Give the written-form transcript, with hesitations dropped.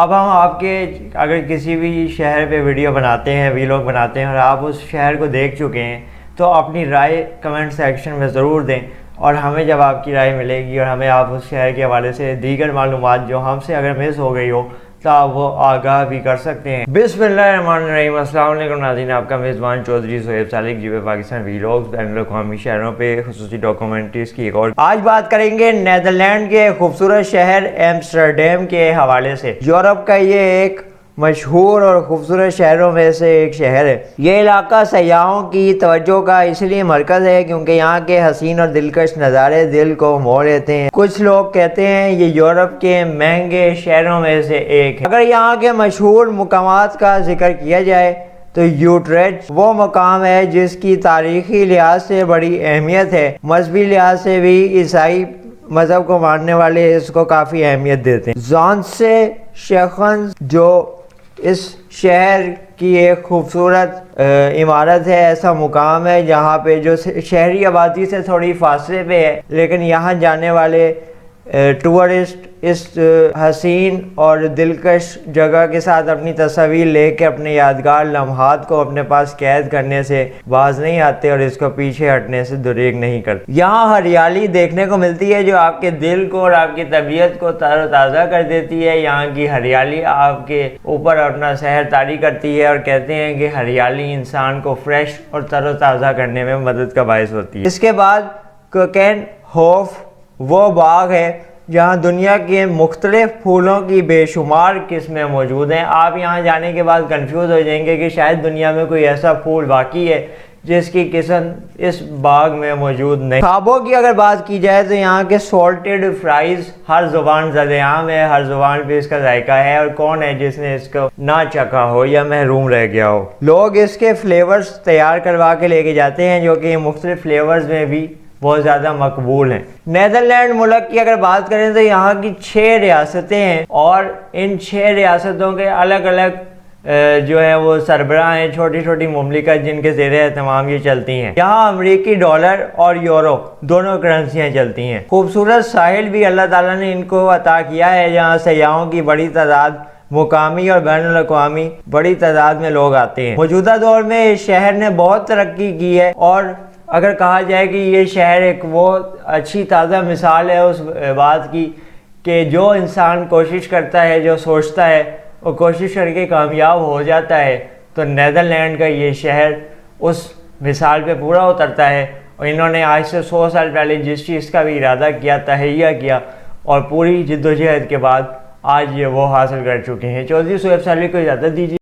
اب ہم آپ کے اگر کسی بھی شہر پہ ویڈیو بناتے ہیں، ویلاگ بناتے ہیں اور آپ اس شہر کو دیکھ چکے ہیں تو اپنی رائے کمنٹ سیکشن میں ضرور دیں، اور ہمیں جب آپ کی رائے ملے گی اور ہمیں آپ اس شہر کے حوالے سے دیگر معلومات جو ہم سے اگر مس ہو گئی ہو تو آپ وہ آگاہ بھی کر سکتے ہیں۔ بسم اللہ الرحمن الرحیم۔ السلام علیکم ناظرین، آپ کا میزبان چودھری سہیب سالک جی پاکستان ویلاگز بین الاقوامی شہروں پہ خصوصی ڈاکومنٹریز کی ایک اور آج بات کریں گے نیدرلینڈ کے خوبصورت شہر ایمسٹرڈیم کے حوالے سے۔ یورپ کا یہ ایک مشہور اور خوبصورت شہروں میں سے ایک شہر ہے۔ یہ علاقہ سیاحوں کی توجہ کا اس لیے مرکز ہے کیونکہ یہاں کے حسین اور دلکش نظارے دل کو موہ لیتے ہیں۔ کچھ لوگ کہتے ہیں یہ یورپ کے مہنگے شہروں میں سے ایک ہے۔ اگر یہاں کے مشہور مقامات کا ذکر کیا جائے تو یوٹریچٹ وہ مقام ہے جس کی تاریخی لحاظ سے بڑی اہمیت ہے۔ مذہبی لحاظ سے بھی عیسائی مذہب کو ماننے والے اس کو کافی اہمیت دیتے ہیں۔ زانسے شیخنز جو اس شہر کی ایک خوبصورت عمارت ہے، ایسا مقام ہے جہاں پہ جو شہری آبادی سے تھوڑی فاصلے پہ ہے، لیکن یہاں جانے والے ٹورسٹ اس حسین اور دلکش جگہ کے ساتھ اپنی تصاویر لے کے اپنے یادگار لمحات کو اپنے پاس قید کرنے سے باز نہیں آتے اور اس کو پیچھے ہٹنے سے دریغ نہیں کرتے۔ یہاں ہریالی دیکھنے کو ملتی ہے جو آپ کے دل کو اور آپ کی طبیعت کو تر و تازہ کر دیتی ہے۔ یہاں کی ہریالی آپ کے اوپر اپنا سحر طاری کرتی ہے اور کہتے ہیں کہ ہریالی انسان کو فریش اور تر و تازہ کرنے میں مدد کا باعث ہوتی ہے۔ اس کے بعد کوکین ہوف وہ باغ ہے جہاں دنیا کے مختلف پھولوں کی بے شمار قسمیں موجود ہیں۔ آپ یہاں جانے کے بعد کنفیوز ہو جائیں گے کہ شاید دنیا میں کوئی ایسا پھول واقعی ہے جس کی قسم اس باغ میں موجود نہیں۔ خوابوں کی اگر بات کی جائے تو یہاں کے سالٹڈ فرائز ہر زبان زد عام ہے، ہر زبان پہ اس کا ذائقہ ہے، اور کون ہے جس نے اس کو نہ چکھا ہو یا محروم رہ گیا ہو۔ لوگ اس کے فلیورز تیار کروا کے لے کے جاتے ہیں جو کہ مختلف فلیورز میں بھی بہت زیادہ مقبول ہیں۔ نیدرلینڈ ملک کی اگر بات کریں تو یہاں کی 6 ریاستیں ہیں اور ان 6 ریاستوں کے الگ الگ جو ہے وہ سربراہ ہیں، چھوٹی چھوٹی مملکت جن کے زیر اہتمام یہ چلتی ہیں۔ یہاں امریکی ڈالر اور یورو دونوں کرنسیاں چلتی ہیں۔ خوبصورت ساحل بھی اللہ تعالیٰ نے ان کو عطا کیا ہے جہاں سیاحوں کی بڑی تعداد مقامی اور بین الاقوامی بڑی تعداد میں لوگ آتے ہیں۔ موجودہ دور میں اس شہر نے بہت ترقی کی ہے، اور اگر کہا جائے کہ یہ شہر ایک وہ اچھی تازہ مثال ہے اس بات کی کہ جو انسان کوشش کرتا ہے، جو سوچتا ہے وہ کوشش کر کے کامیاب ہو جاتا ہے، تو نیدرلینڈ کا یہ شہر اس مثال پہ پورا اترتا ہے۔ اور انہوں نے آج سے 100 سال پہلے جس چیز کا بھی ارادہ کیا، تہیہ کیا، اور پوری جد و جہد کے بعد آج یہ وہ حاصل کر چکے ہیں۔ چودھری سہیب سالک کو اجازت دیجیے۔